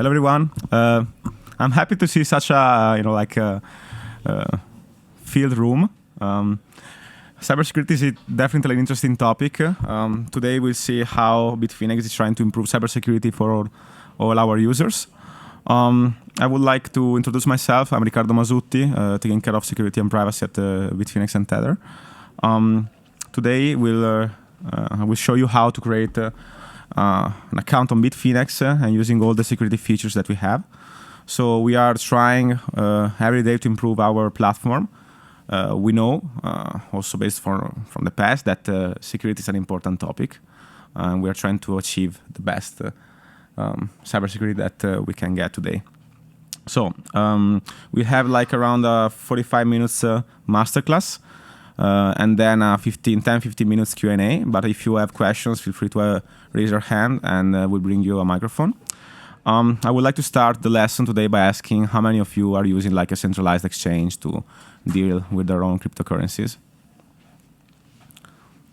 Hello, everyone. I'm happy to see such a field room. Cybersecurity is definitely an interesting topic. Today we'll see how Bitfinex is trying to improve cybersecurity for all our users. I would like to introduce myself. I'm Riccardo Masutti, taking care of security and privacy at Bitfinex and Tether. Today we'll show you how to create an account on Bitfinex and using all the security features that we have. So we are trying every day to improve our platform. We know, also based from the past, that security is an important topic. We are trying to achieve the best cybersecurity that we can get today. So we have like around a 45 minutes masterclass. And then 10-15 minutes Q&A. But if you have questions, feel free to raise your hand and we'll bring you a microphone. I would like to start the lesson today by asking how many of you are using like a centralized exchange to deal with their own cryptocurrencies.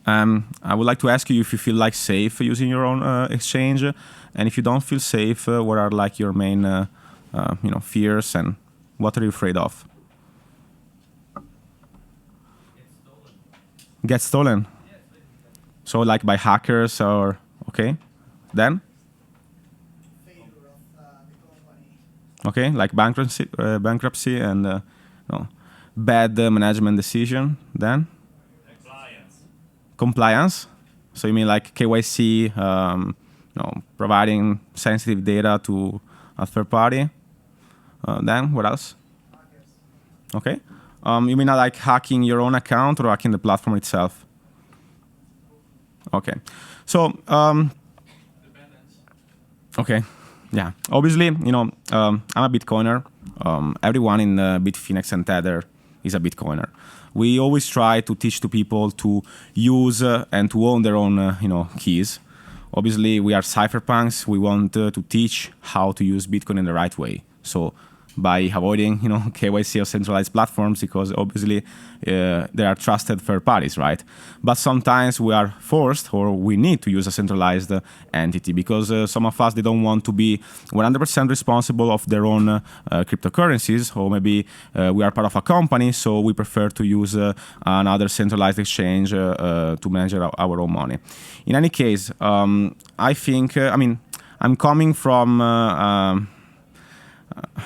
I would like to ask you if you feel like safe using your own exchange. And if you don't feel safe, what are like your main fears and what are you afraid of? Get stolen. So like by hackers or okay, then Failure of the company. Okay, like bankruptcy and bad management decision. Then compliance. So you mean like KYC, providing sensitive data to a third party. Then what else? Hackers. Okay. You mean like hacking your own account or hacking the platform itself? Okay. So, okay. Yeah. Obviously, I'm a Bitcoiner. Everyone in Bitfinex and Tether is a Bitcoiner. We always try to teach to people to use and to own their own, keys. Obviously, we are cypherpunks. We want to teach how to use Bitcoin in the right way. So, by avoiding, KYC or centralized platforms, because obviously there are trusted third parties, right? But sometimes we are forced or we need to use a centralized entity because some of us, they don't want to be 100% responsible of their own cryptocurrencies, or maybe we are part of a company, so we prefer to use another centralized exchange to manage our own money. In any case, I think, I'm coming from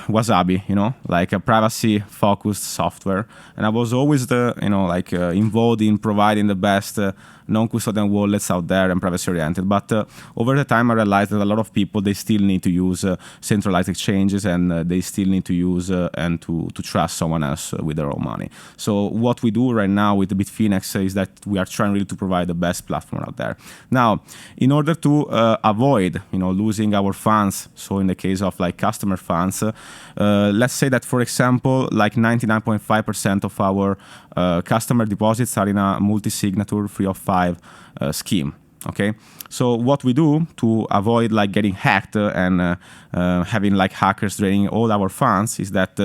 Wasabi, like a privacy-focused software, and I was always involved in providing the best non-custodian wallets out there and privacy-oriented. But over the time, I realized that a lot of people, they still need to use centralized exchanges, and they still need to use and to trust someone else with their own money. So what we do right now with the Bitfinex is that we are trying really to provide the best platform out there. Now, in order to avoid, losing our funds, so in the case of like customer funds, let's say that, for example, like 99.5% of our customer deposits are in a multi-signature 305 scheme. Okay, so what we do to avoid like getting hacked and having like hackers draining all our funds is that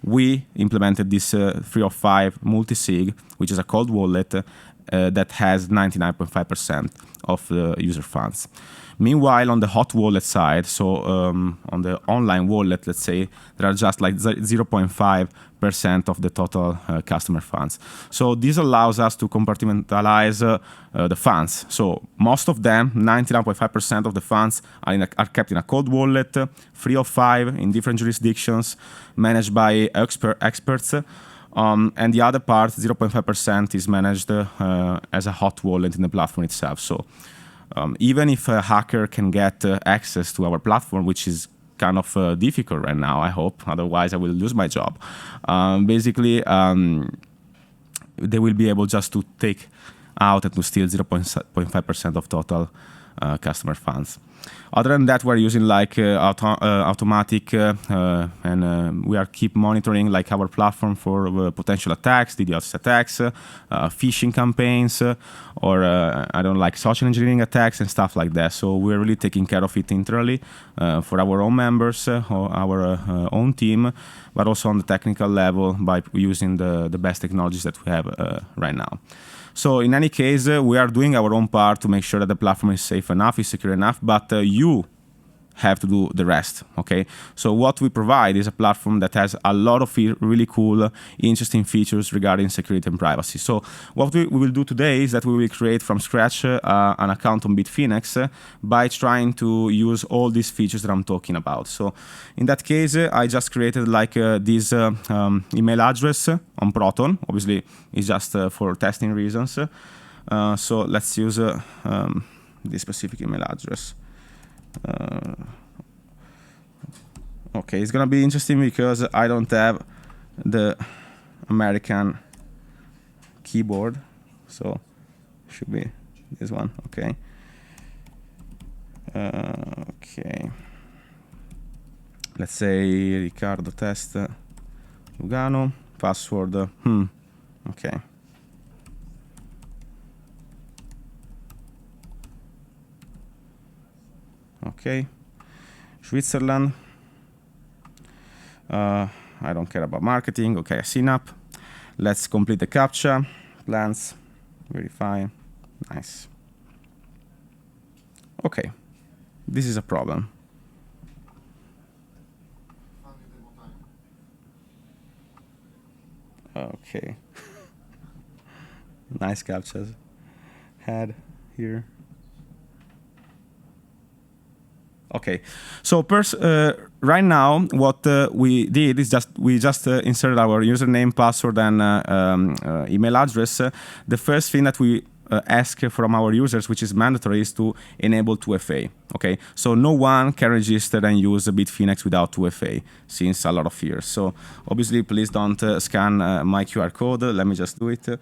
we implemented this 305 multi-sig, which is a cold wallet that has 99.5% of the user funds. Meanwhile, on the hot wallet side, so on the online wallet, let's say, there are just like 0.5% of the total customer funds. So this allows us to compartmentalize the funds. So most of them, 99.5% of the funds are kept in a cold wallet, 305 in different jurisdictions, managed by experts. And the other part, 0.5%, is managed as a hot wallet in the platform itself. So even if a hacker can get access to our platform, which is kind of difficult right now, I hope, otherwise I will lose my job. Basically, they will be able just to take out and to steal 0.5% of total customer funds. Other than that, we're using like automatic and we are keep monitoring like our platform for potential attacks, DDoS attacks, phishing campaigns, or social engineering attacks and stuff like that. So we're really taking care of it internally for our own members or our own team, but also on the technical level by using the best technologies that we have right now. So in any case, we are doing our own part to make sure that the platform is safe enough, is secure enough, but you have to do the rest, okay? So what we provide is a platform that has a lot of really cool, interesting features regarding security and privacy. So what we will do today is that we will create from scratch an account on Bitfinex by trying to use all these features that I'm talking about. So in that case, I just created like this email address on Proton. Obviously, it's just for testing reasons. So let's use this specific email address. Okay, it's gonna be interesting because I don't have the American keyboard, so should be this one. Okay. Okay. Let's say Riccardo test Lugano password. Okay. Okay. Switzerland. I don't care about marketing. Okay, synap. Let's complete the captcha. Plans. Verify. Nice. Okay. This is a problem. Okay. Nice captchas. Had here. Okay, so right now what we did is we just inserted our username, password, and email address. The first thing that we ask from our users, which is mandatory, is to enable 2FA. Okay, so no one can register and use Bitfinex without 2FA since a lot of years. So obviously, please don't scan my QR code. Let me just do it.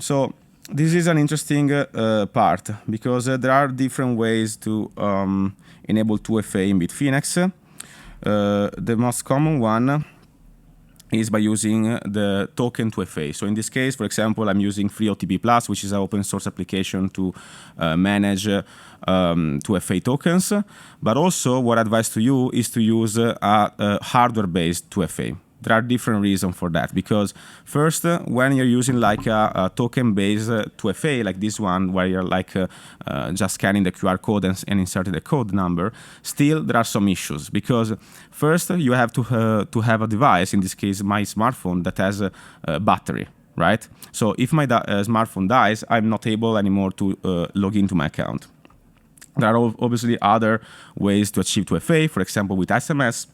So this is an interesting part because there are different ways to enable 2FA in Bitfinex. The most common one is by using the token 2FA. So in this case, for example, I'm using FreeOTP Plus, which is an open source application to manage 2FA tokens. But also, what I advise to you is to use a hardware-based 2FA. There are different reasons for that, because first, when you're using like a token-based 2FA, like this one, where you're like just scanning the QR code and inserting the code number, still there are some issues, because first you have to have a device, in this case my smartphone, that has a battery, right? So if my smartphone dies, I'm not able anymore to log into my account. There are obviously other ways to achieve 2FA, for example with SMS.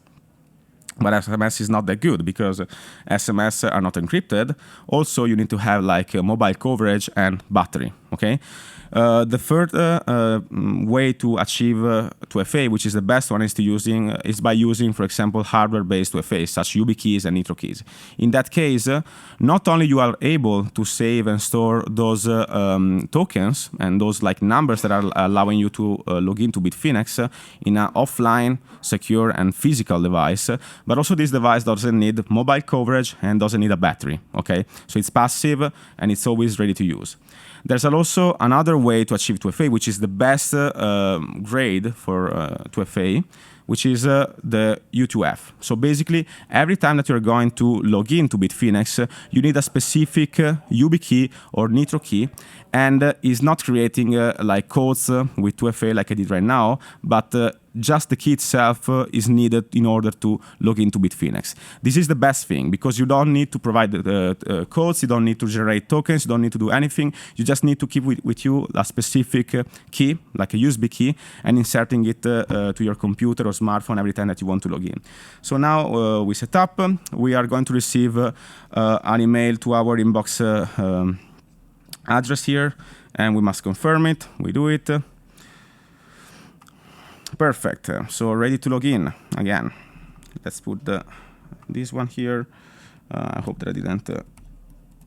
But SMS is not that good because SMS are not encrypted. Also, you need to have like mobile coverage and battery, okay? The third way to achieve 2FA, which is the best one, is by using, for example, hardware-based 2FA, such YubiKeys and NitroKeys. In that case, not only you are able to save and store those tokens and those like numbers that are allowing you to log into Bitfinex in an offline, secure, and physical device, but also this device doesn't need mobile coverage and doesn't need a battery, okay? So it's passive and it's always ready to use. There's also another way to achieve 2FA, which is the best grade for 2FA, which is the U2F. So basically, every time that you're going to log into Bitfinex, you need a specific YubiKey or NitroKey, and is not creating like codes with 2FA like I did right now, but just the key itself is needed in order to log into Bitfinex. This is the best thing because you don't need to provide codes, you don't need to generate tokens, you don't need to do anything. You just need to keep with you a specific key, like a USB key, and inserting it to your computer or smartphone every time that you want to log in. So now we set up. We are going to receive an email to our inbox address here, and we must confirm it. We do it. Perfect. So ready to log in again. Let's put this one here. I hope that I didn't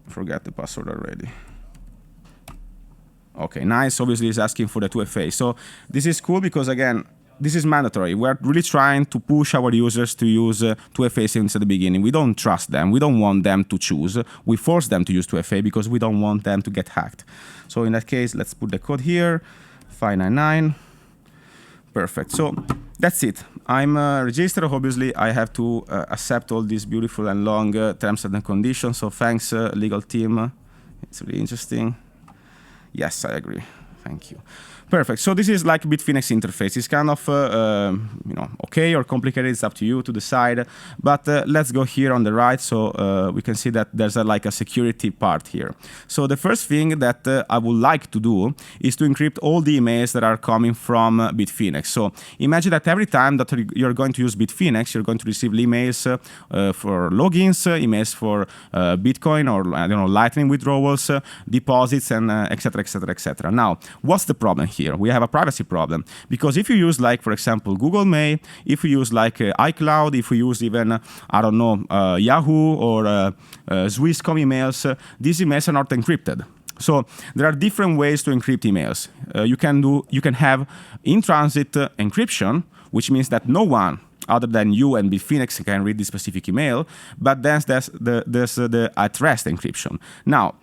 forget the password already. Okay, nice. Obviously, it's asking for the 2FA. So this is cool because, again, this is mandatory. We're really trying to push our users to use 2FA since the beginning. We don't trust them. We don't want them to choose. We force them to use 2FA because we don't want them to get hacked. So in that case, let's put the code here, 599. Perfect. So that's it. I'm registered. Obviously, I have to accept all these beautiful and long terms and conditions. So thanks, legal team. It's really interesting. Yes, I agree. Thank you. Perfect. So this is like Bitfinex interface. It's kind of okay or complicated. It's up to you to decide. But let's go here on the right, so we can see that there's like a security part here. So the first thing that I would like to do is to encrypt all the emails that are coming from Bitfinex. So imagine that every time that you're going to use Bitfinex, you're going to receive emails for logins, emails for Bitcoin or I don't know Lightning withdrawals, deposits, and etc. etc. etc. Now, what's the problem here? We have a privacy problem because if you use like, for example, Google Mail, if you use like iCloud, if we use even I don't know Yahoo or Swisscom emails, these emails are not encrypted. So there are different ways to encrypt emails. You can have in-transit encryption, which means that no one other than you and Bitfinex can read this specific email. But then there's the at-rest encryption. Now,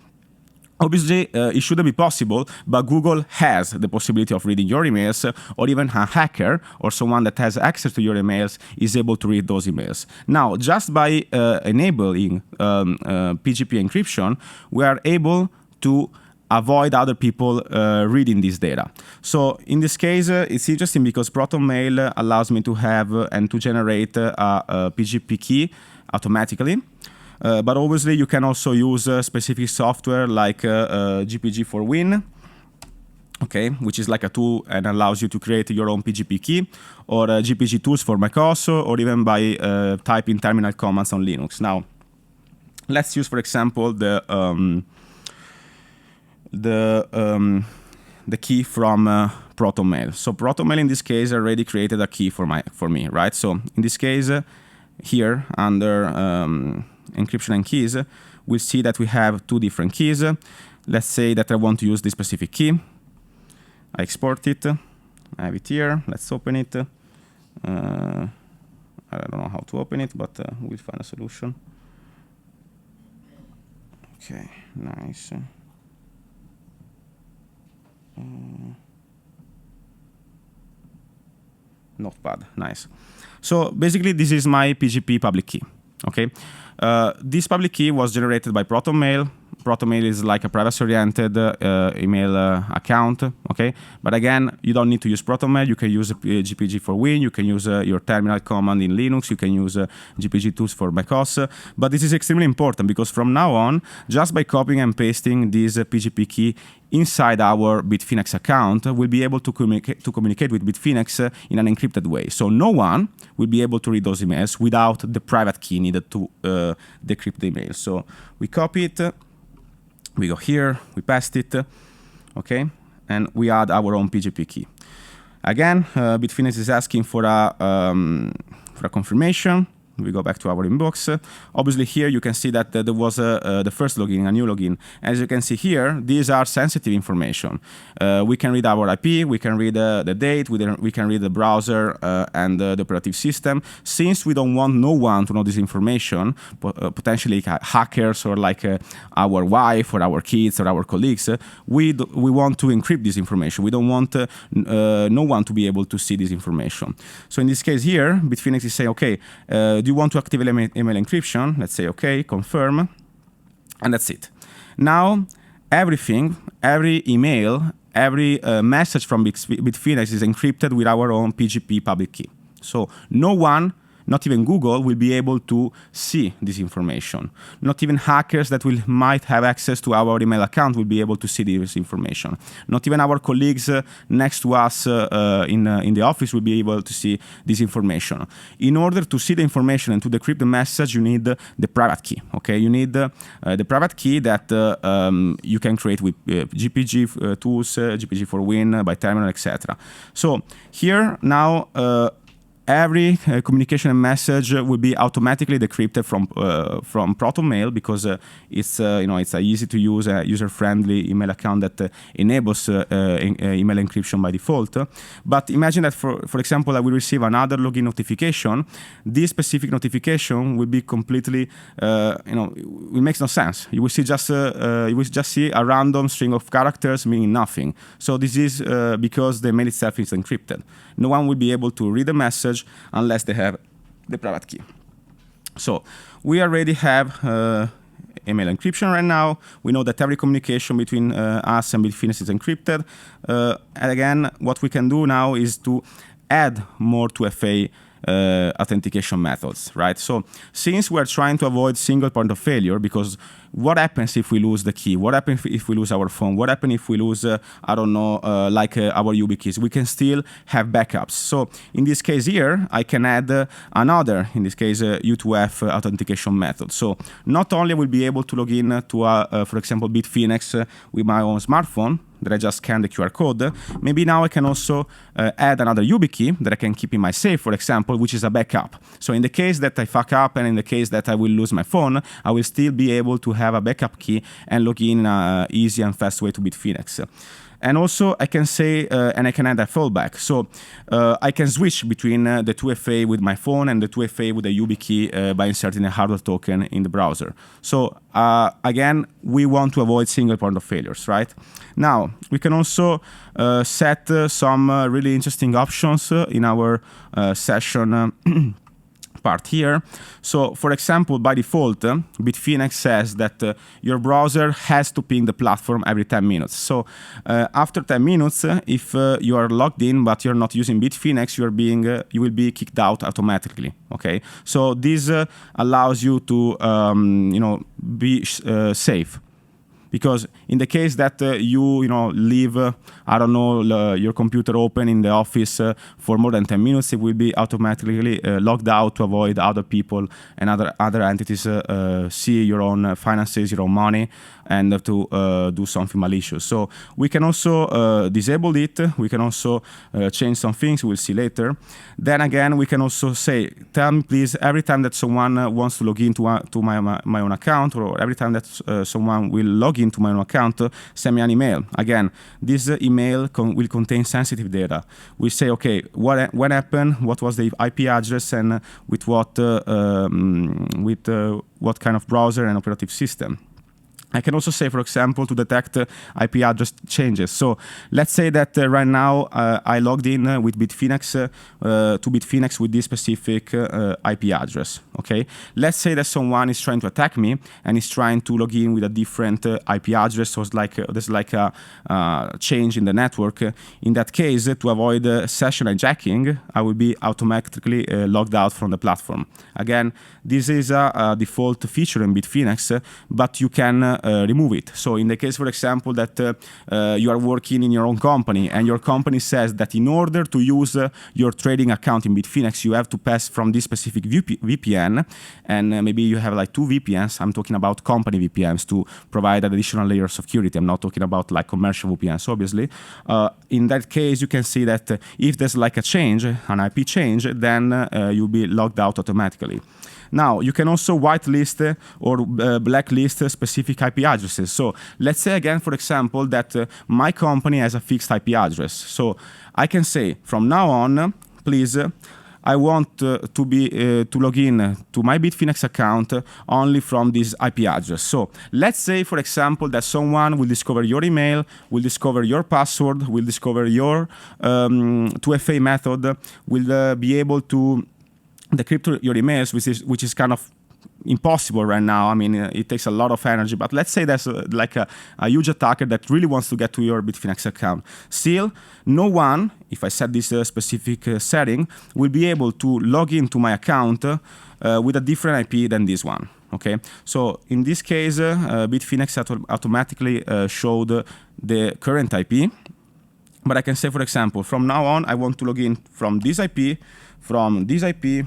obviously, it shouldn't be possible, but Google has the possibility of reading your emails, or even a hacker or someone that has access to your emails is able to read those emails. Now, just by enabling PGP encryption, we are able to avoid other people reading this data. So in this case, it's interesting because ProtonMail allows me to have and to generate a PGP key automatically. But obviously, you can also use specific software like GPG4Win, okay, which is like a tool and allows you to create your own PGP key, or GPG tools for macOS, or even by typing terminal commands on Linux. Now, let's use, for example, the key from ProtonMail. So ProtonMail in this case already created a key for me, right? So in this case, here under encryption and keys, we'll see that we have two different keys. Let's say that I want to use this specific key. I export it. I have it here. Let's open it. I don't know how to open it, but we'll find a solution. Okay, nice. Notepad, nice. So basically, this is my PGP public key. Okay, this public key was generated by ProtonMail. ProtonMail is like a privacy-oriented email account, okay? But again, you don't need to use ProtonMail. You can use GPG4Win. You can use your terminal command in Linux. You can use GPG tools for macOS. But this is extremely important because from now on, just by copying and pasting this PGP key inside our Bitfinex account, we'll be able to communicate with Bitfinex in an encrypted way. So no one will be able to read those emails without the private key needed to decrypt the email. So we copy it. We go here, we paste it, okay, and we add our own PGP key. Again, Bitfinex is asking for a confirmation. We go back to our inbox. Obviously, here you can see that there was the first login, a new login. As you can see here, these are sensitive information. We can read our IP, we can read the date, we can read the browser and the operative system. Since we don't want no one to know this information, potentially hackers or like our wife or our kids or our colleagues, we want to encrypt this information. We don't want no one to be able to see this information. So in this case here, Bitfinex is saying, okay, do you want to activate email encryption? Let's say, okay, confirm, and that's it. Now, everything, every email, every message from Bitfinex is encrypted with our own PGP public key. So no one, not even Google, will be able to see this information. Not even hackers that might have access to our email account will be able to see this information. Not even our colleagues next to us in the office will be able to see this information. In order to see the information and to decrypt the message, you need the private key. Okay, you need the private key that you can create with GPG tools, GPG4Win, by terminal, etc. So here now, every communication and message will be automatically decrypted from ProtonMail because it's it's a easy to use, user-friendly email account that enables email encryption by default. But imagine that, for example, I will receive another login notification. This specific notification will be completely, it makes no sense. You will just see a random string of characters meaning nothing. So this is because the mail itself is encrypted. No one will be able to read the message unless they have the private key. So we already have email encryption right now. We know that every communication between us and Bitfinex is encrypted. And again, what we can do now is to add more 2FA authentication methods, right? So since we're trying to avoid single point of failure, because what happens if we lose the key? What happens if we lose our phone? What happens if we lose, I don't know, our YubiKeys? We can still have backups. So in this case here, I can add another, in this case, U2F authentication method. So not only will be able to log in to, for example, Bitfinex with my own smartphone, that I just scan the QR code, maybe now I can also add another YubiKey that I can keep in my safe, for example, which is a backup. So in the case that I fuck up and in the case that I will lose my phone, I will still be able to have a backup key and log in easy and fast way to Bitfinex. And also I can say, and I can add a fallback. So I can switch between the 2FA with my phone and the 2FA with a YubiKey by inserting a hardware token in the browser. So again, we want to avoid single point of failures, right? Now, we can also set some really interesting options in our session part here. So, for example, by default, Bitfinex says that your browser has to ping the platform every 10 minutes. So, after 10 minutes, if you are logged in but you're not using Bitfinex, you will be kicked out automatically. Okay. So this allows you to, be safe. Because in the case that you leave, I don't know, your computer open in the office for more than 10 minutes, it will be automatically logged out to avoid other people and other entities see your own finances, your own money, and to do something malicious. So we can also disable it. We can also change some things. We'll see later. Then again, we can also say, tell me please, every time that someone wants to log into my own account, or every time that someone will log into my own account, send me an email. Again, this email will contain sensitive data. We say, okay, what happened, what was the IP address, and with what kind of browser and operative system. I can also say, for example, to detect IP address changes. So let's say that right now I logged in with Bitfinex to Bitfinex with this specific IP address. Okay. Let's say that someone is trying to attack me and is trying to log in with a different IP address. So there's like a change in the network. In that case, to avoid session hijacking, I will be automatically logged out from the platform. Again, this is a default feature in Bitfinex, but you can remove it. So in the case, for example, that you are working in your own company and your company says that in order to use your trading account in Bitfinex, you have to pass from this specific VPN, and maybe you have like 2 VPNs. I'm talking about company VPNs to provide an additional layer of security. I'm not talking about like commercial VPNs, obviously. In that case, you can see that if there's like a change, an IP change, then you'll be logged out automatically. Now, you can also whitelist or blacklist specific IP addresses. So let's say again, for example, that my company has a fixed IP address. So I can say from now on, please, I want to log in to my Bitfinex account only from this IP address. So let's say, for example, that someone will discover your email, will discover your password, will discover your 2FA method, will be able to decrypt your emails, which is kind of impossible right now. I mean, it takes a lot of energy, but let's say there's like a huge attacker that really wants to get to your Bitfinex account. Still, no one, if I set this specific setting, will be able to log into my account with a different IP than this one. Okay, so in this case, Bitfinex automatically showed the current IP, but I can say, for example, from now on, I want to log in from this IP, from this IP,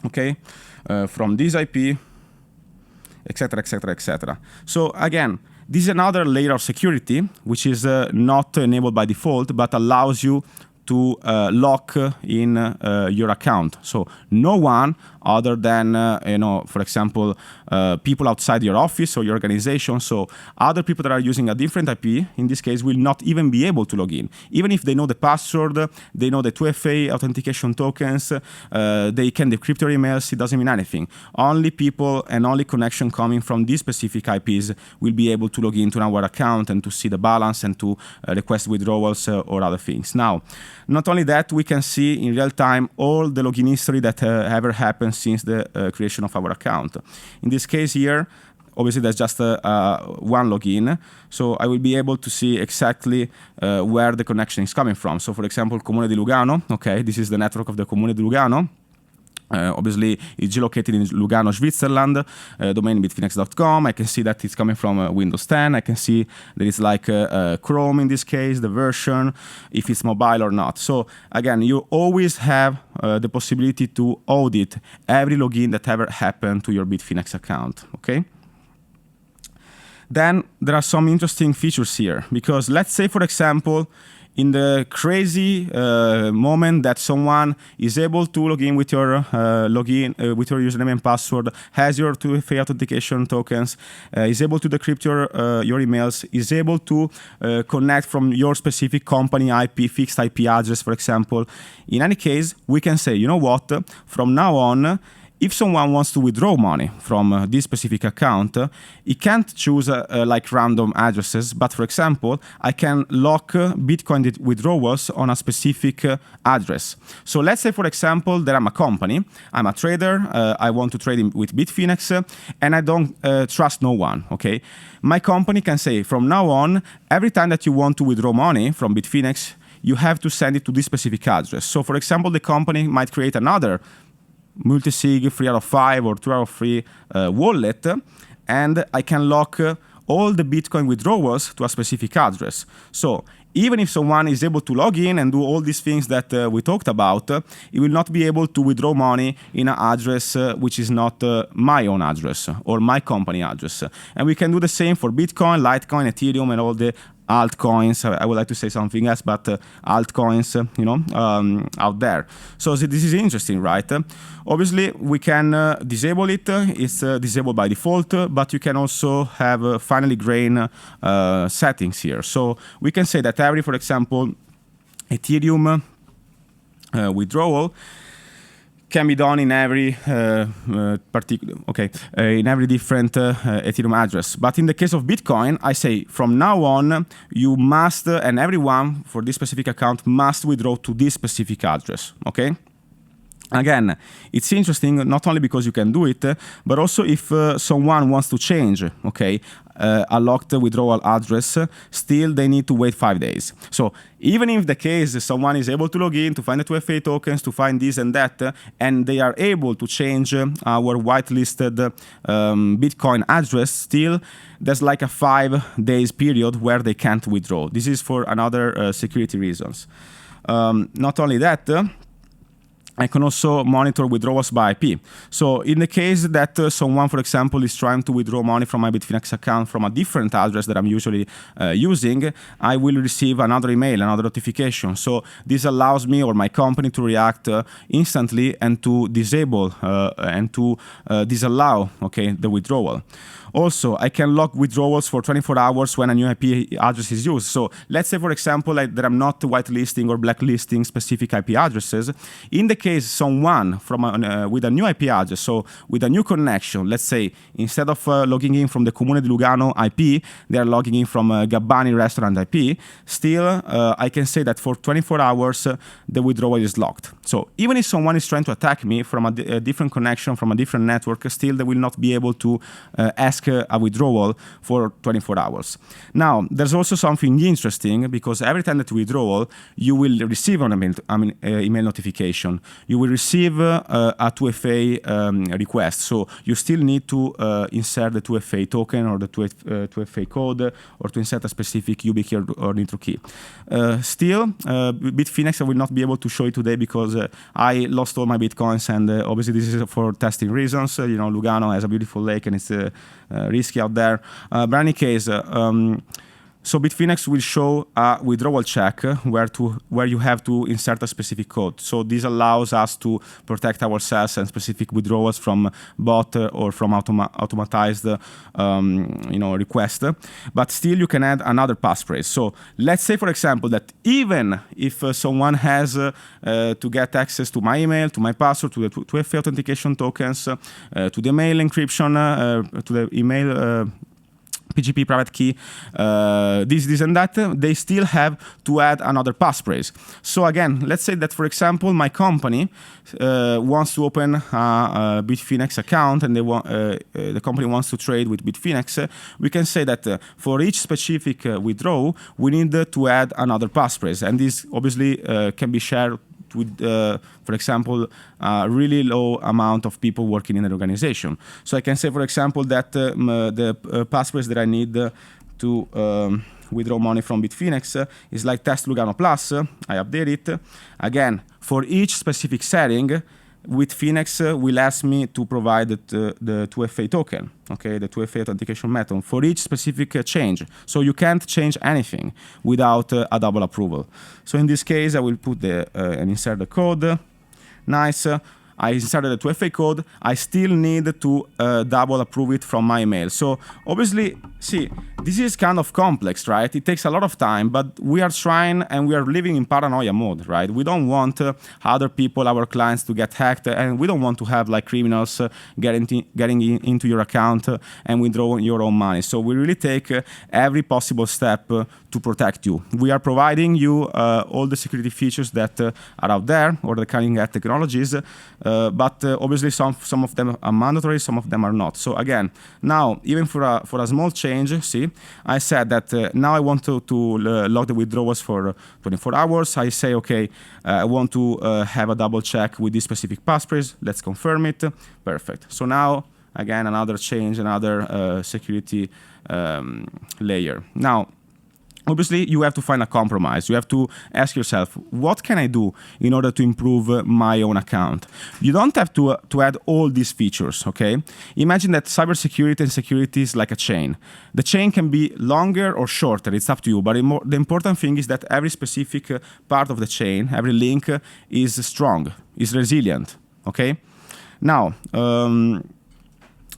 okay, from this IP, etc., etc., etc. So again, this is another layer of security, which is not enabled by default, but allows you to lock in your account. So no one other than, for example, people outside your office or your organization. So other people that are using a different IP, in this case, will not even be able to log in. Even if they know the password, they know the 2FA authentication tokens, they can decrypt your emails, it doesn't mean anything. Only people and only connection coming from these specific IPs will be able to log into our account and to see the balance and to request withdrawals or other things. Now, not only that, we can see in real time all the login history that ever happens since the creation of our account. In this case here, obviously there's just one login, so I will be able to see exactly where the connection is coming from. So for example, Comune di Lugano, okay, this is the network of the Comune di Lugano. Obviously, it's geolocated in Lugano, Switzerland, domain bitfinex.com. I can see that it's coming from Windows 10. I can see that it's like Chrome in this case, the version, if it's mobile or not. So again, you always have the possibility to audit every login that ever happened to your Bitfinex account, okay? Then there are some interesting features here, because let's say, for example, in the crazy moment that someone is able to log in with your with your username and password, has your 2FA authentication tokens, is able to decrypt your emails, is able to connect from your specific company IP, fixed IP address, for example. In any case, we can say, you know what, from now on, if someone wants to withdraw money from this specific account, he can't choose like random addresses, but for example, I can lock Bitcoin withdrawals on a specific address. So let's say, for example, that I'm a company, I'm a trader, I want to trade with Bitfinex, and I don't trust no one, okay? My company can say, from now on, every time that you want to withdraw money from Bitfinex, you have to send it to this specific address. So for example, the company might create another multi-sig 3 out of 5 or 2 out of 3 wallet, and I can lock all the Bitcoin withdrawals to a specific address. So even if someone is able to log in and do all these things that we talked about, he will not be able to withdraw money in an address which is not my own address or my company address. And we can do the same for Bitcoin, Litecoin, Ethereum, and all the altcoins. I would like to say something else, but altcoins, out there. So this is interesting, right? Obviously, we can disable it. It's disabled by default, but you can also have finely grained settings here. So we can say that for example, Ethereum withdrawal can be done in every in every different Ethereum address. But in the case of Bitcoin, I say from now on, you must, and everyone for this specific account must withdraw to this specific address, okay? Again, it's interesting not only because you can do it, but also if someone wants to change, okay, a locked withdrawal address, still they need to wait 5 days. So even if the case someone is able to log in, to find the 2FA tokens, to find this and that, and they are able to change our whitelisted Bitcoin address, still there's like a 5 days period where they can't withdraw. This is for another security reasons. Not only that, I can also monitor withdrawals by IP. So in the case that someone, for example, is trying to withdraw money from my Bitfinex account from a different address that I'm usually using, I will receive another email, another notification. So this allows me or my company to react instantly and to disable and to disallow, okay, the withdrawal. Also, I can lock withdrawals for 24 hours when a new IP address is used. So let's say, for example, that I'm not whitelisting or blacklisting specific IP addresses. In the case someone from with a new IP address, so with a new connection, let's say instead of logging in from the Comune di Lugano IP, they are logging in from Gabbani restaurant IP, still I can say that for 24 hours the withdrawal is locked. So even if someone is trying to attack me from a different connection, from a different network, still they will not be able to ask a withdrawal for 24 hours. Now, there's also something interesting, because every time that you withdraw, you will receive an email notification. You will receive a 2FA request. So you still need to insert the 2FA token or the 2FA code, or to insert a specific YubiKey or Nitro key. Still, Bitfinex I will not be able to show it today because I lost all my Bitcoins, and obviously this is for testing reasons. Lugano has a beautiful lake and it's risky out there. But in any case, so Bitfinex will show a withdrawal check where you have to insert a specific code. So this allows us to protect ourselves and specific withdrawals from bot or from automatized request. But still you can add another passphrase. So let's say, for example, that even if someone has to get access to my email, to my password, to the 2FA authentication tokens, to the mail encryption, to the email PGP private key, this and that, they still have to add another passphrase. So again, let's say that, for example, my company wants to open a Bitfinex account, and the company wants to trade with Bitfinex. We can say that for each specific withdrawal, we need to add another passphrase, and this obviously can be shared with, for example, a really low amount of people working in an organization. So I can say, for example, that the passphrase that I need to withdraw money from Bitfinex is like test Lugano plus. I update it. Again, for each specific setting, Bitfinex will ask me to provide the 2FA token, okay, the 2FA authentication method for each specific change. So you can't change anything without a double approval. So in this case, I will put and insert the code. Nice. I inserted the 2FA code. I still need to double approve it from my email. So obviously, see, this is kind of complex, right? It takes a lot of time, but we are trying and we are living in paranoia mode, right? We don't want other people, our clients, to get hacked, and we don't want to have like criminals getting into your account and withdraw your own money. So we really take every possible step to protect you. We are providing you all the security features that are out there, or the cutting-edge technologies, but obviously some of them are mandatory, some of them are not. So again, now even for a small change, see, I said that now I want to log the withdrawals for 24 hours. I say, okay, I want to have a double check with this specific passphrase. Let's confirm it. Perfect. So now, again, another change, another security layer. Now, obviously, you have to find a compromise. You have to ask yourself, what can I do in order to improve my own account? You don't have to add all these features, okay? Imagine that cybersecurity and security is like a chain. The chain can be longer or shorter, it's up to you, but the important thing is that every specific part of the chain, every link is strong, is resilient, okay? Now,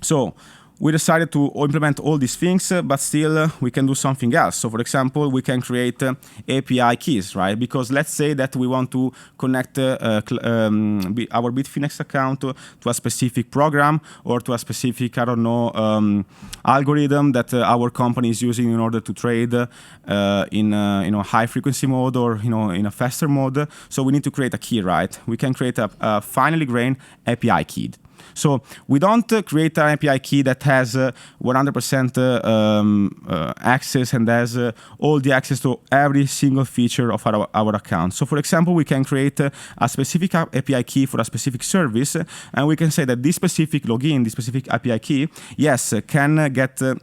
so we decided to implement all these things, but still we can do something else. So for example, we can create API keys, right? Because let's say that we want to connect our Bitfinex account to a specific program or to a specific, I don't know, algorithm that our company is using in order to trade in high frequency mode or in a faster mode. So we need to create a key, right? We can create a finely grained API key. So we don't create an API key that has 100% access and has all the access to every single feature of our account. So for example, we can create a specific API key for a specific service, and we can say that this specific login, this specific API key, yes, can get the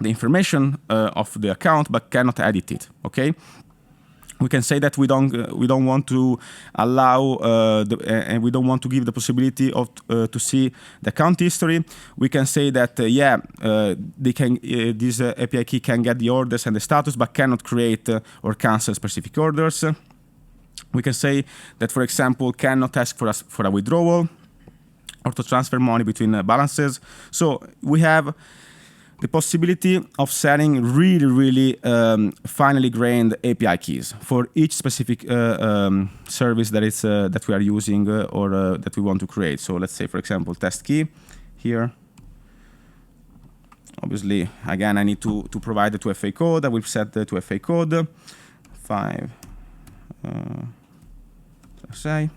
information of the account, but cannot edit it, okay? We can say that we don't want to allow and we don't want to give the possibility of to see the account history. We can say that this API key can get the orders and the status, but cannot create or cancel specific orders. We can say that, for example, cannot ask for a withdrawal or to transfer money between balances. So we have the possibility of setting really finely grained API keys for each specific service that we are using or that we want to create. So let's say, for example, test key here. Obviously, again, I need to provide the 2FA code. I will set the 2FA code 5. Let's say.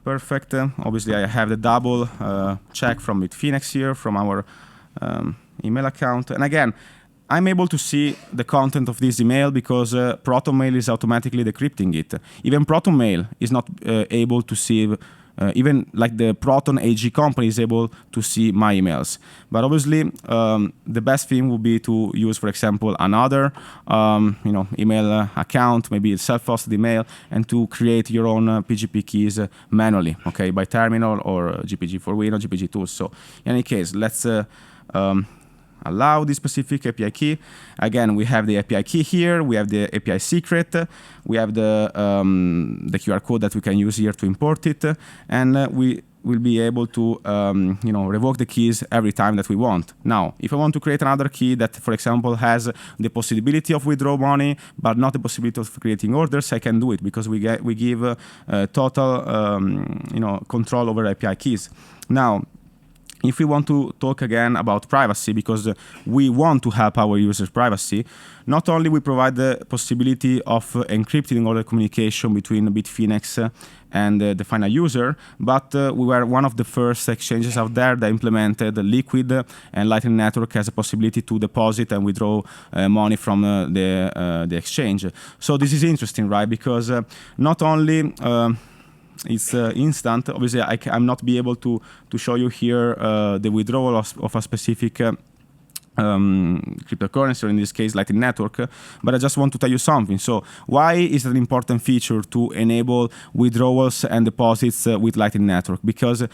Perfect. Obviously, I have the double check from Bitfinex here from our email account. And again, I'm able to see the content of this email because ProtonMail is automatically decrypting it. Even ProtonMail is not able to see, even like the Proton AG company is able to see my emails. But obviously, the best thing would be to use, for example, another email account, maybe a self-hosted email, and to create your own PGP keys manually, okay, by terminal or GPG4Win or GPG tools. So in any case, let's allow this specific API key. Again, we have the API key here. We have the API secret. We have the QR code that we can use here to import it, and we will be able to revoke the keys every time that we want. Now, if I want to create another key that, for example, has the possibility of withdraw money but not the possibility of creating orders, I can do it because we give total control over API keys. Now, if we want to talk again about privacy, because we want to help our users' privacy, not only we provide the possibility of encrypting all the communication between Bitfinex and the final user, but we were one of the first exchanges out there that implemented the Liquid and Lightning Network as a possibility to deposit and withdraw money from the exchange. So this is interesting, right? Because not only it's instant. Obviously, I'm not be able to show you here the withdrawal of a specific cryptocurrency, or in this case, Lightning Network. But I just want to tell you something. So why is it an important feature to enable withdrawals and deposits with Lightning Network? Because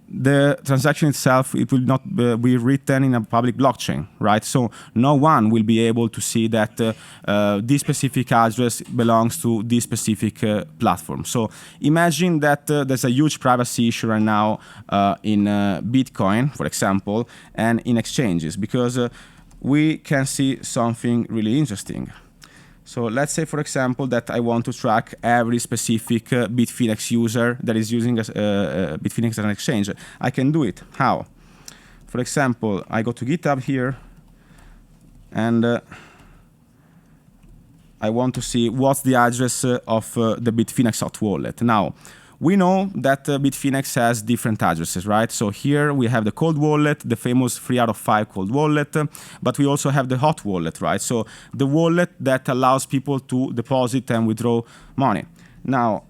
the transaction itself, it will not be written in a public blockchain, right? So no one will be able to see that this specific address belongs to this specific platform. So imagine that there's a huge privacy issue right now in Bitcoin, for example, and in exchanges, because we can see something really interesting. So let's say, for example, that I want to track every specific Bitfinex user that is using Bitfinex as an exchange. I can do it. How? For example, I go to GitHub here, and I want to see what's the address of the Bitfinex hot wallet. Now, we know that Bitfinex has different addresses, right? So here we have the cold wallet, the famous 3 out of 5 cold wallet, but we also have the hot wallet, right? So the wallet that allows people to deposit and withdraw money. Now,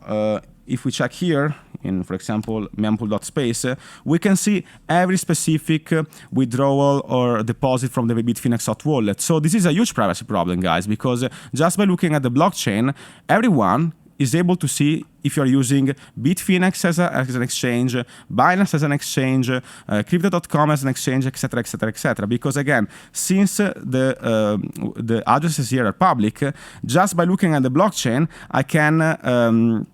if we check here, in, for example, mempool.space, we can see every specific withdrawal or deposit from the Bitfinex hot wallet. So this is a huge privacy problem, guys, because just by looking at the blockchain, everyone is able to see if you're using Bitfinex as an exchange, Binance as an exchange, Crypto.com as an exchange, etc., etc., etc. Because again, since the addresses here are public, just by looking at the blockchain, I can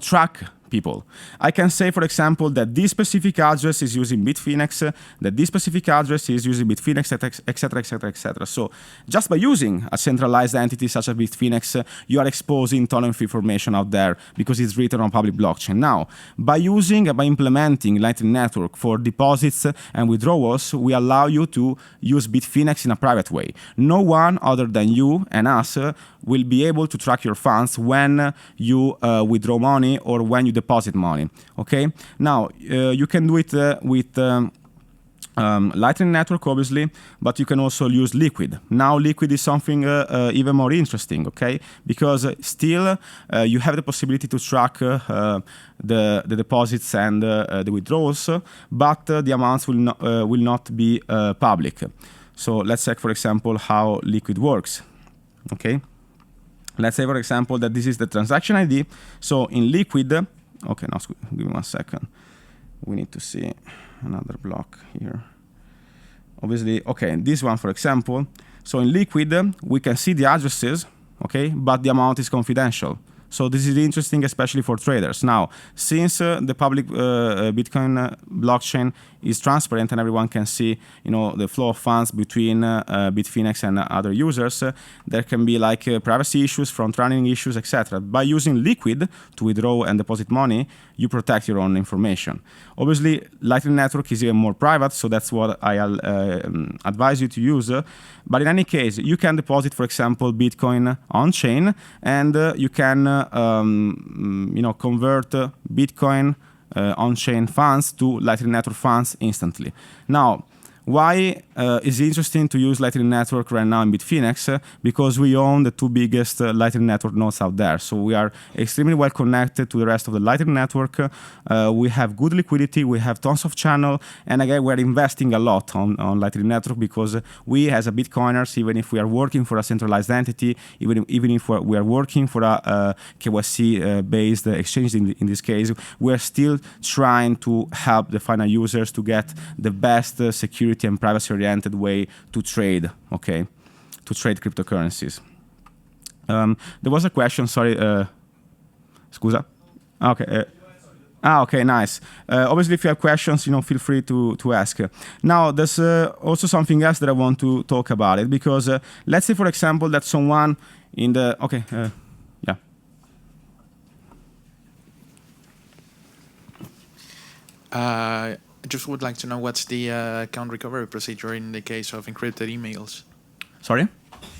track people. I can say, for example, that this specific address is using Bitfinex, that this specific address is using Bitfinex, etc., etc., etc. So just by using a centralized entity such as Bitfinex, you are exposing ton of information out there because it's written on public blockchain. Now, by implementing Lightning Network for deposits and withdrawals, we allow you to use Bitfinex in a private way. No one other than you and us will be able to track your funds when you withdraw money or when you deposit money. Okay. Now you can do it with Lightning Network, obviously, but you can also use Liquid. Now Liquid is something even more interesting, okay? Because still you have the possibility to track the deposits and the withdrawals, but the amounts will not be public. So let's check, for example, how Liquid works. Okay. Let's say, for example, that this is the transaction ID. So in Liquid, okay, now give me 1 second. We need to see another block here. Obviously, okay, this one, for example. So in Liquid, we can see the addresses, okay, but the amount is confidential. So this is interesting, especially for traders. Now, since the public Bitcoin blockchain is transparent and everyone can see, the flow of funds between Bitfinex and other users, there can be like privacy issues, front-running issues, etc. By using Liquid to withdraw and deposit money, you protect your own information. Obviously, Lightning Network is even more private, so that's what I advise you to use. But in any case, you can deposit, for example, Bitcoin on-chain, and you can, convert Bitcoin on-chain funds to Lightning Network funds instantly. Now, why is it interesting to use Lightning Network right now in Bitfinex? Because we own the 2 biggest Lightning Network nodes out there. So we are extremely well connected to the rest of the Lightning Network. We have good liquidity, we have tons of channel, and again, we're investing a lot on Lightning Network because we, as a Bitcoiners, even if we are working for a centralized entity, even if we are working for a KYC-based exchange in this case, we're still trying to help the final users to get the best security and privacy-oriented way to trade, okay, to trade cryptocurrencies. There was a question, sorry, scusa? Okay. Okay, nice. Obviously, if you have questions, feel free to ask. Now, there's also something else that I want to talk about it, because let's say, for example, that someone in the, okay, yeah. I just would like to know what's the account recovery procedure in the case of encrypted emails. Sorry?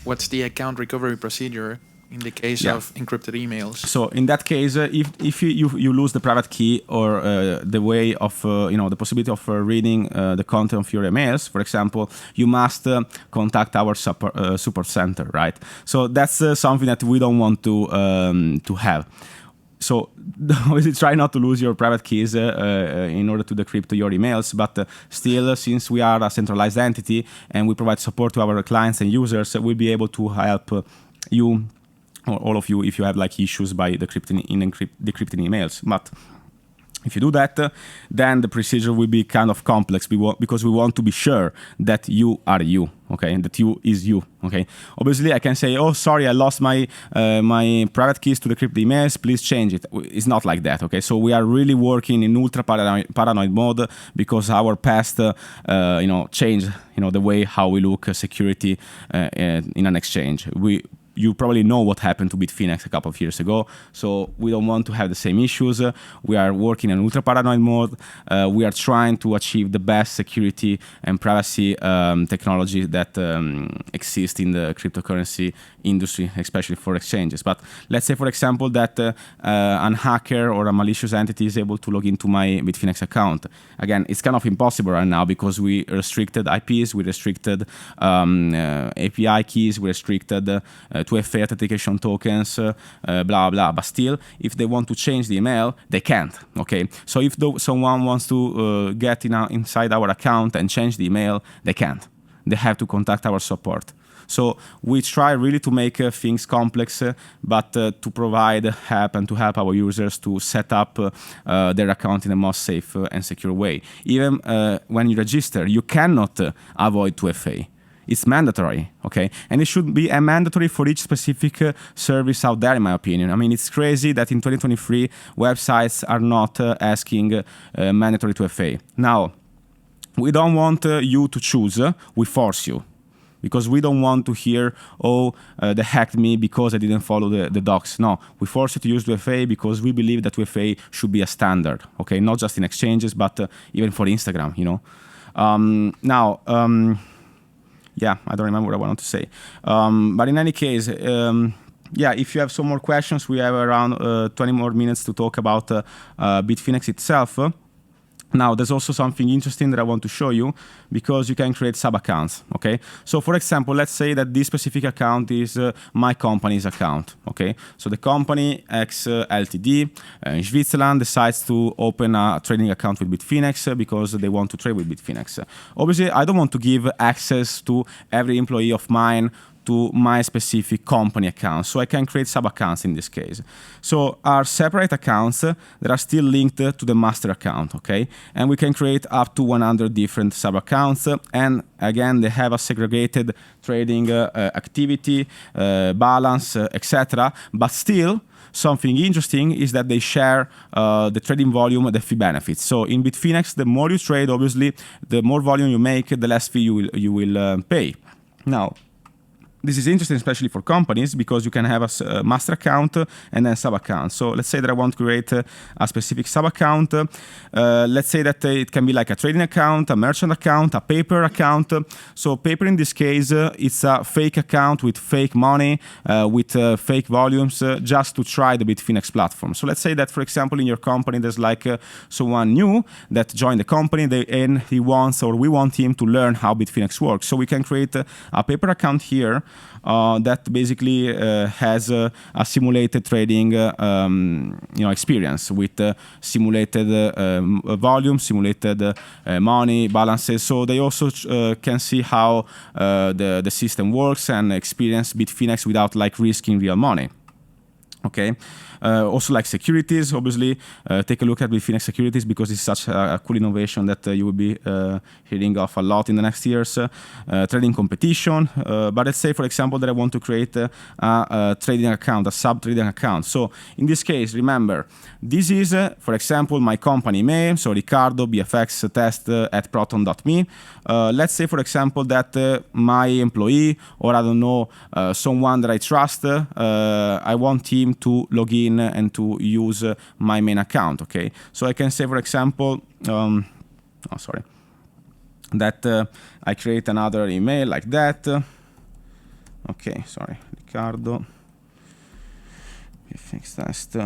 What's the account recovery procedure in the case Yeah. of encrypted emails? So in that case, if you lose the private key or the way of the possibility of reading the content of your emails, for example, you must contact our support center, right? So that's something that we don't want to have. So obviously try not to lose your private keys in order to decrypt your emails, but still, since we are a centralized entity and we provide support to our clients and users, we'll be able to help you or all of you if you have like issues by decrypting emails. But if you do that, then the procedure will be kind of complex because we want to be sure that you are you, okay, and that you is you, okay. Obviously, I can say, oh, sorry, I lost my my private keys to decrypt the emails. Please change it. It's not like that, okay. So we are really working in ultra paranoid mode because our past, changed, the way how we look security in an exchange. You probably know what happened to Bitfinex a couple of years ago, so we don't want to have the same issues. We are working in ultra paranoid mode. We are trying to achieve the best security and privacy technology that exists in the cryptocurrency industry, especially for exchanges. But let's say, for example, that an hacker or a malicious entity is able to log into my Bitfinex account. Again, it's kind of impossible right now because we restricted IPs, we restricted API keys, we restricted 2FA authentication tokens, blah, blah. But still, if they want to change the email, they can't, okay? So if someone wants to get inside our account and change the email, they can't. They have to contact our support. So we try really to make things complex, but to provide help and to help our users to set up their account in the most safe and secure way. Even when you register, you cannot avoid 2FA. It's mandatory, okay? And it should be mandatory for each specific service out there, in my opinion. I mean, it's crazy that in 2023, websites are not asking mandatory 2FA. Now, we don't want you to choose, we force you. Because we don't want to hear, they hacked me because I didn't follow the docs. No, we force you to use 2FA because we believe that 2FA should be a standard, okay? Not just in exchanges, but even for Instagram, Yeah, I don't remember what I wanted to say. But in any case, if you have some more questions, we have around 20 more minutes to talk about Bitfinex itself. Now, there's also something interesting that I want to show you because you can create sub-accounts, okay? So, for example, let's say that this specific account is my company's account, okay? So, the company X Ltd in Switzerland decides to open a trading account with Bitfinex because they want to trade with Bitfinex. Obviously, I don't want to give access to every employee of mine to my specific company account. So I can create sub-accounts in this case. So are separate accounts that are still linked to the master account, okay? And we can create up to 100 different sub-accounts. And again, they have a segregated trading activity, balance, etc. But still, something interesting is that they share the trading volume, the fee benefits. So in Bitfinex, the more you trade, obviously, the more volume you make, the less fee you will pay. Now, this is interesting, especially for companies, because you can have a master account and then sub-account. So let's say that I want to create a specific sub-account. Let's say that it can be like a trading account, a merchant account, a paper account. So paper in this case, it's a fake account with fake money, with fake volumes, just to try the Bitfinex platform. So let's say that, for example, in your company, there's like someone new that joined the company and he wants, or we want him to learn how Bitfinex works. So we can create a paper account here that basically has a simulated trading experience with simulated volume, simulated money balances. So they also can see how the system works and experience Bitfinex without like risking real money. Okay. Also like securities, obviously, take a look at Bitfinex securities because it's such a cool innovation that you will be hearing of a lot in the next years. Trading competition, but let's say, for example, that I want to create a trading account, a sub-trading account. So in this case, remember, this is, for example, my company email, so Riccardo, BFX test at proton.me. Let's say, for example, that my employee, or I don't know, someone that I trust, I want him to log in and to use my main account, okay? So I can say, for example, oh sorry, that I create another email like that. Okay, sorry, Riccardo. Fix test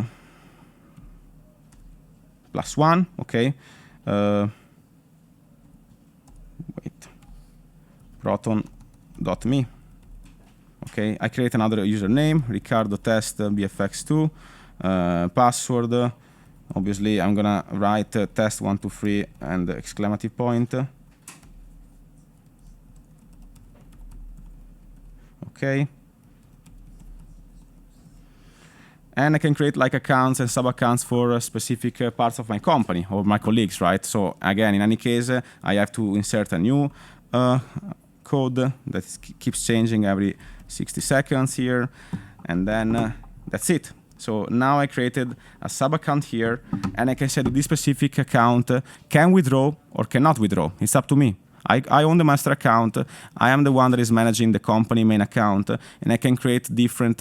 +1. Okay. Wait. Proton.me. Okay, I create another username, Riccardo test bfx2, password. Obviously, I'm gonna write test123 and exclamation point. Okay. And I can create like accounts and sub-accounts for specific parts of my company or my colleagues, right? So again, in any case, I have to insert a new code that keeps changing every 60 seconds here. And then that's it. So now I created a sub-account here, and I can say that this specific account can withdraw or cannot withdraw. It's up to me. I own the master account. I am the one that is managing the company main account, and I can create different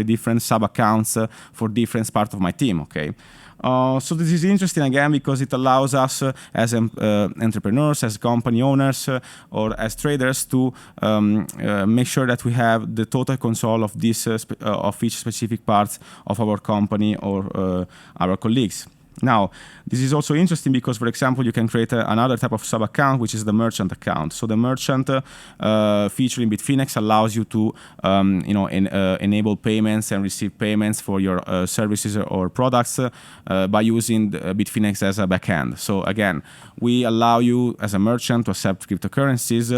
different sub-accounts for different parts of my team, okay? So this is interesting again because it allows us as entrepreneurs, as company owners, or as traders to make sure that we have the total control of this of each specific parts of our company or our colleagues. Now, this is also interesting because, for example, you can create another type of sub-account, which is the merchant account. So the merchant feature in Bitfinex allows you to, enable payments and receive payments for your services or products by using Bitfinex as a backend. So again, we allow you as a merchant to accept cryptocurrencies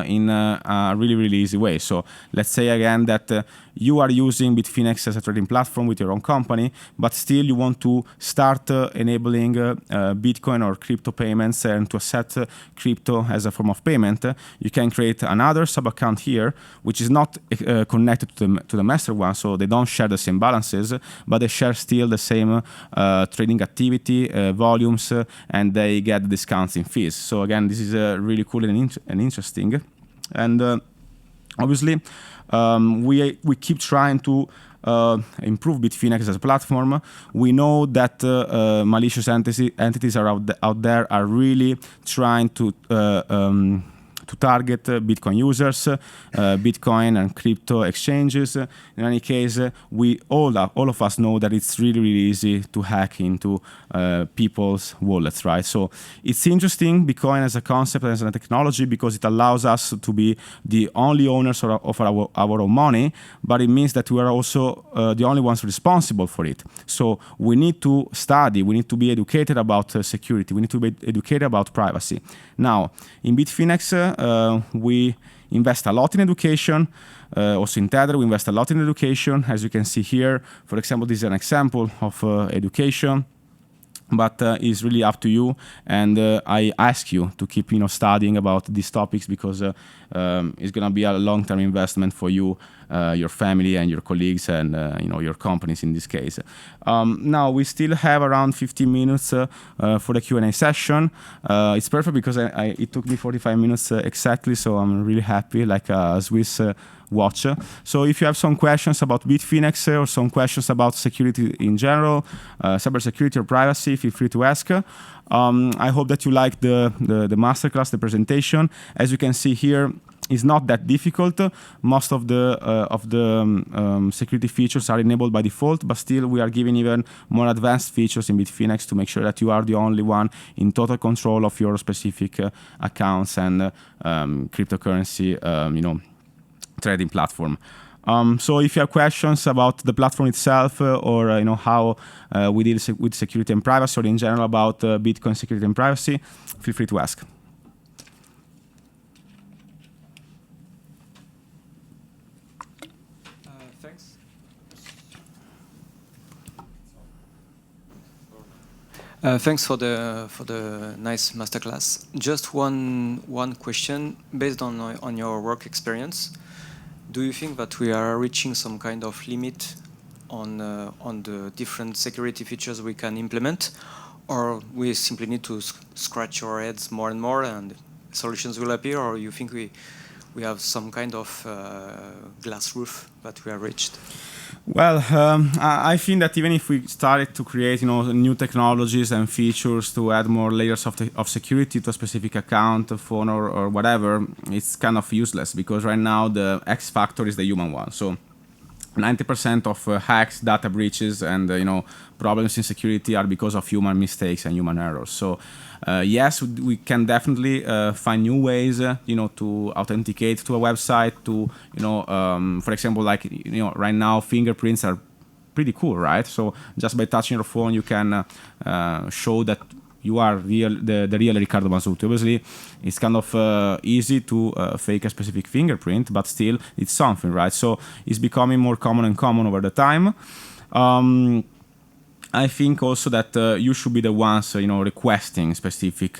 in a really, really easy way. So let's say again that you are using Bitfinex as a trading platform with your own company, but still you want to start enabling Bitcoin or crypto payments and to accept crypto as a form of payment. You can create another sub-account here, which is not connected to the master one, so they don't share the same balances, but they share still the same trading activity, volumes, and they get discounts in fees. So again, this is really cool and interesting. And obviously, we keep trying to improve Bitfinex as a platform. We know that malicious entities are out there are really trying to target Bitcoin users, Bitcoin and crypto exchanges. In any case, we all of us know that it's really, really easy to hack into people's wallets, right? So it's interesting, Bitcoin as a concept, as a technology, because it allows us to be the only owners of our own money, but it means that we are also the only ones responsible for it. So we need to study, we need to be educated about security, we need to be educated about privacy. Now, in Bitfinex, we invest a lot in education. Also in Tether, we invest a lot in education. As you can see here, for example, this is an example of education, but it's really up to you. And I ask you to keep studying about these topics because it's going to be a long-term investment for you, your family and your colleagues and your companies in this case. Now we still have around 15 minutes for the Q&A session. It's perfect because it took me 45 minutes exactly, so I'm really happy, like a Swiss watch. So if you have some questions about Bitfinex or some questions about security in general, cybersecurity or privacy, feel free to ask. I hope that you like the masterclass, the presentation. As you can see here, it's not that difficult. Most of the security features are enabled by default, but still we are giving even more advanced features in Bitfinex to make sure that you are the only one in total control of your specific accounts and cryptocurrency, trading platform. So if you have questions about the platform itself or how we deal with security and privacy, or in general about Bitcoin security and privacy, feel free to ask. Thanks. Thanks for the nice masterclass. Just one question based on your work experience. Do you think that we are reaching some kind of limit on the different security features we can implement, or we simply need to scratch our heads more and more and solutions will appear, or you think we have some kind of glass roof that we have reached? Well, I think that even if we started to create, new technologies and features to add more layers of security to a specific account, phone, or whatever, it's kind of useless because right now the X factor is the human one. So 90% of hacks, data breaches, and problems in security are because of human mistakes and human errors. So yes, we can definitely find new ways, to authenticate to a website. To for example, like right now, fingerprints are pretty cool, right? So just by touching your phone, you can show that you are the real Riccardo Masutti. Obviously, it's kind of easy to fake a specific fingerprint, but still, it's something, right? So it's becoming more common and common over the time. I think also that you should be the ones, requesting specific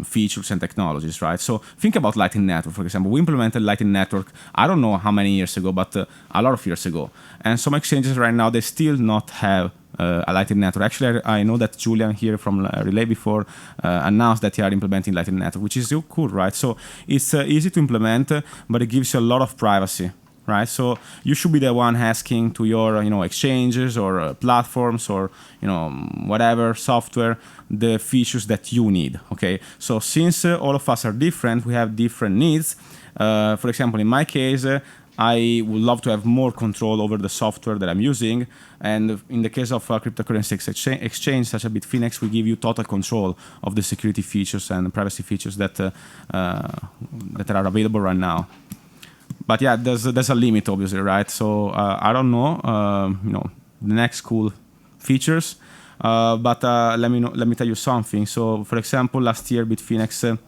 features and technologies, right? So think about Lightning Network, for example. We implemented Lightning Network, I don't know how many years ago, but a lot of years ago. And some exchanges right now, they still not have a Lightning Network. Actually, I know that Julian here from Relay before announced that they are implementing Lightning Network, which is so cool, right? So it's easy to implement, but it gives you a lot of privacy. Right, so you should be the one asking to your, exchanges or platforms or, whatever software the features that you need. Okay, so since all of us are different, we have different needs. For example, in my case, I would love to have more control over the software that I'm using, and in the case of cryptocurrency exchange such as Bitfinex, we give you total control of the security features and privacy features that are available right now. But yeah, there's a limit, obviously, right? So I don't know, the next cool features. But let me tell you something. So, for example, last year Bitfinex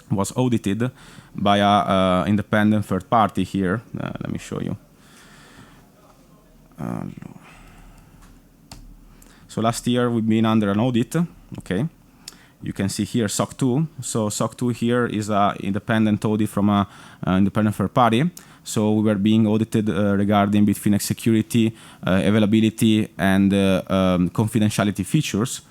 was audited by a independent third party here. Let me show you. So last year we've been under an audit. Okay. You can see here SOC 2. So SOC 2 here is an independent audit from an independent third party. So we were being audited regarding Bitfinex security, availability, and confidentiality features.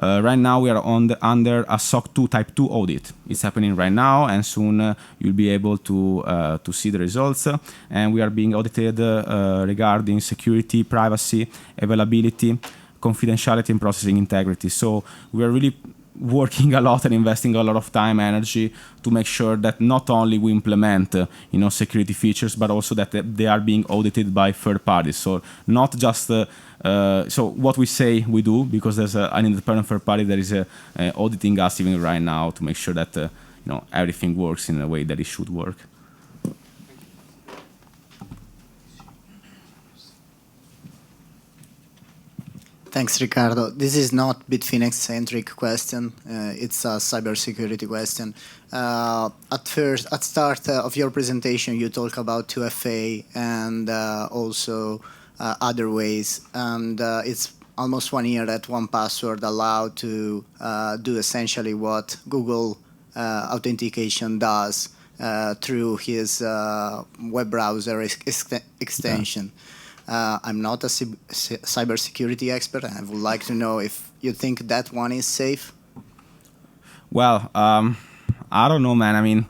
Right now we are under a SOC 2 Type 2 audit. It's happening right now, and soon you'll be able to see the results. And we are being audited regarding security, privacy, availability, confidentiality, and processing integrity. So we are really working a lot and investing a lot of time, energy to make sure that not only we implement, security features, but also that they are being audited by third parties. So not just so what we say we do, because there's an independent third party that is auditing us even right now to make sure that everything works in a way that it should work. Thanks, Riccardo. This is not Bitfinex-centric question. It's a cybersecurity question. At start of your presentation, you talk about 2FA and also other ways. And it's almost 1 year that 1Password allowed to do essentially what Google authentication does through his web browser extension. Yeah. I'm not a cybersecurity expert, and I would like to know if you think that one is safe. Well, I don't know, man. I mean,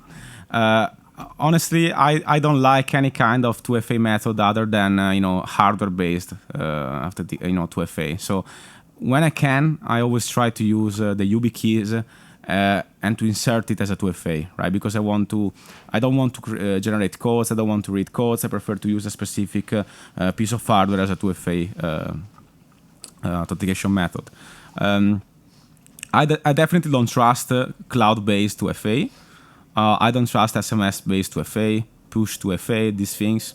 honestly, I don't like any kind of 2FA method other than hardware-based after the 2FA. So when I can, I always try to use the YubiKeys and to insert it as a 2FA, right? Because I don't want to generate codes, I don't want to read codes, I prefer to use a specific piece of hardware as a 2FA authentication method. I definitely don't trust cloud-based 2FA. I don't trust SMS-based 2FA, push 2FA, these things.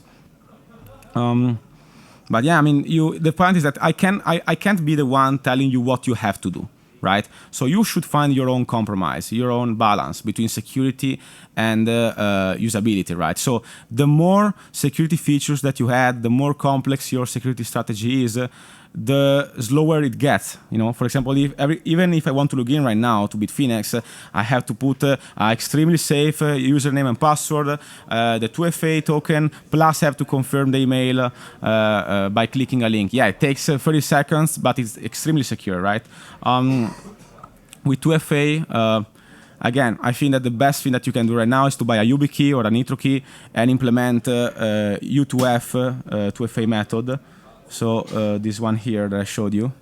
But yeah, I mean, the point is that I can't be the one telling you what you have to do. Right? So you should find your own compromise, your own balance between security and usability, right? So the more security features that you add, the more complex your security strategy is, the slower it gets. For example, even if I want to log in right now to Bitfinex, I have to put extremely safe username and password, the 2FA token, plus I have to confirm the email by clicking a link. Yeah, it takes 30 seconds, but it's extremely secure, right? With 2FA, again, I think that the best thing that you can do right now is to buy a YubiKey or a NitroKey and implement U2F 2FA method. So this one here that I showed you.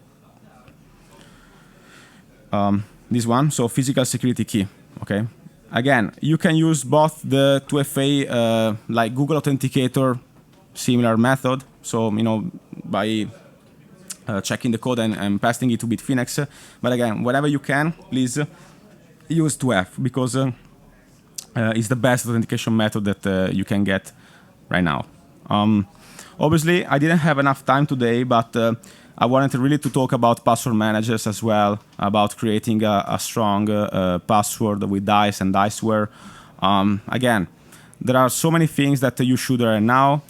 This one, so physical security key, okay? Again, you can use both the 2FA, like Google Authenticator, similar method. So, by checking the code and pasting it to Bitfinex. But again, whenever you can, please use 2F because it's the best authentication method that you can get right now. Obviously, I didn't have enough time today, but I wanted really to talk about password managers as well, about creating a strong password with dice and diceware. Again, there are so many things that you should learn now.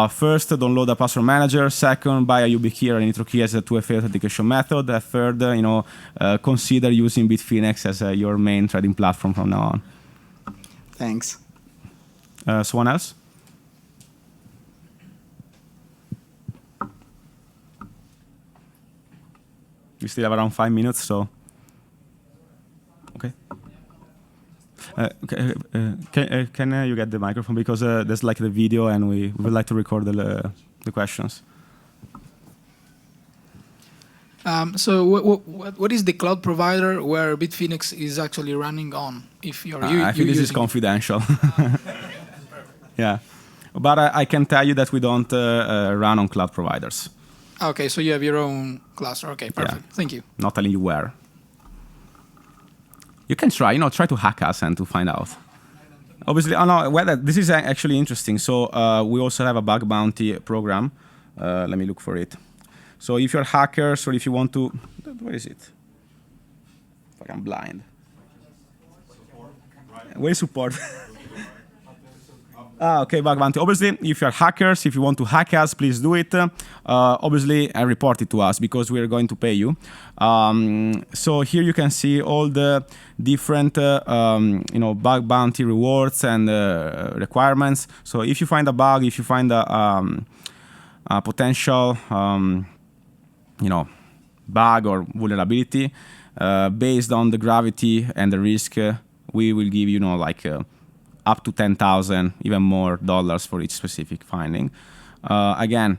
First, download a password manager. Second, buy a YubiKey or a NitroKey as a 2FA authentication method. Third, consider using Bitfinex as your main trading platform from now on. Thanks. Someone else? We still have around 5 minutes, so okay. Can you get the microphone because there's like the video, and we would like to record the questions. So what is the cloud provider where Bitfinex is actually running on? If you're I think this is confidential. Yeah, but I can tell you that we don't run on cloud providers. Okay, so you have your own cluster. Okay, perfect. Yeah. Thank you. Not telling you where. You can try, try to hack us and to find out. Obviously, this is actually interesting. So we also have a bug bounty program. Let me look for it. So if you're hackers or if you want to, where is it? Fuck, I'm blind. Where is support? Okay, bug bounty. Obviously, if you're hackers, if you want to hack us, please do it. Obviously, and report it to us because we're going to pay you. So here you can see all the different, bug bounty rewards and requirements. So if you find a bug, if you find a potential, bug or vulnerability, based on the gravity and the risk, we will give you, up to $10,000, even more dollars for each specific finding. Again,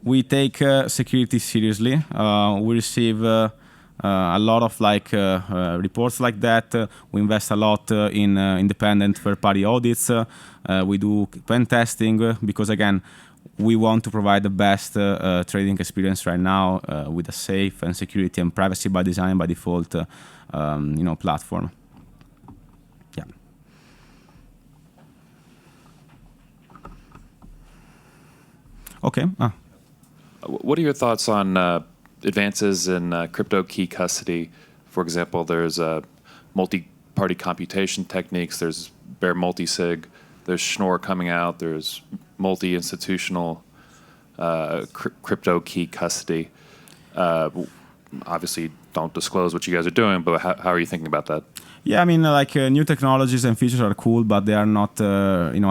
we take security seriously. We receive a lot of reports like that. We invest a lot in independent third-party audits. We do pen testing because again, we want to provide the best trading experience right now with a safe and security and privacy by design by default platform. Yeah. Okay. What are your thoughts on advances in crypto key custody? For example, there's multi-party computation techniques. There's bare multi-sig. There's Schnorr coming out. There's multi-institutional crypto key custody. Obviously, don't disclose what you guys are doing, but how are you thinking about that? Yeah, I mean, new technologies and features are cool, but they are not,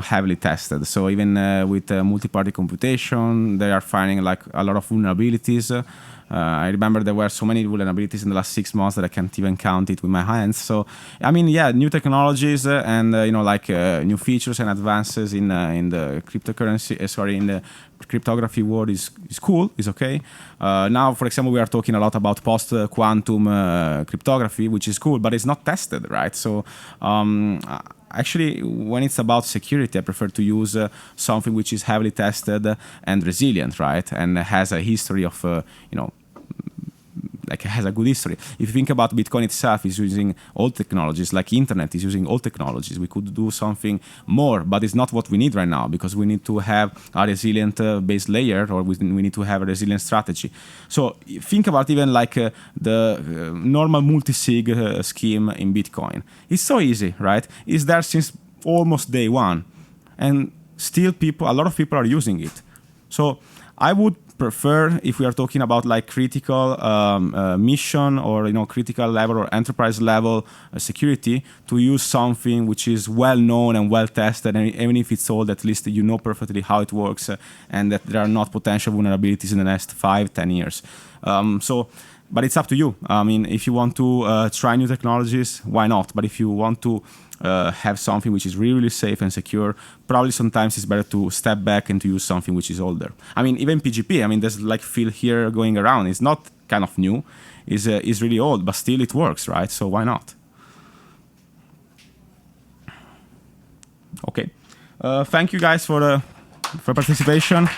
heavily tested. So even with multi-party computation, they are finding a lot of vulnerabilities. I remember there were so many vulnerabilities in the last 6 months that I can't even count it with my hands. So, I mean, yeah, new technologies and new features and advances in the cryptocurrency, in the cryptography world is cool, is okay. Now, for example, we are talking a lot about post-quantum cryptography, which is cool, but it's not tested, right? So, actually, when it's about security, I prefer to use something which is heavily tested and resilient, right? And has a history of, has a good history. If you think about Bitcoin itself, is using old technologies, like internet is using old technologies. We could do something more, but it's not what we need right now because we need to have a resilient base layer, or we need to have a resilient strategy. So think about even the normal multi-sig scheme in Bitcoin. It's so easy, right? It's there since almost day one, and still a lot of people are using it. So I would prefer, if we are talking about critical mission or critical level or enterprise level security, to use something which is well known and well tested, and even if it's old, at least you know perfectly how it works and that there are not potential vulnerabilities in the next 5-10 years. So but it's up to you. I mean, if you want to try new technologies, why not? But if you want to have something which is really, really safe and secure, probably sometimes it's better to step back and to use something which is older. I mean, even PGP, I mean, there's like Phil here going around. It's not kind of new. It's really old, but still it works, right? So why not? Okay. Thank you guys for participation.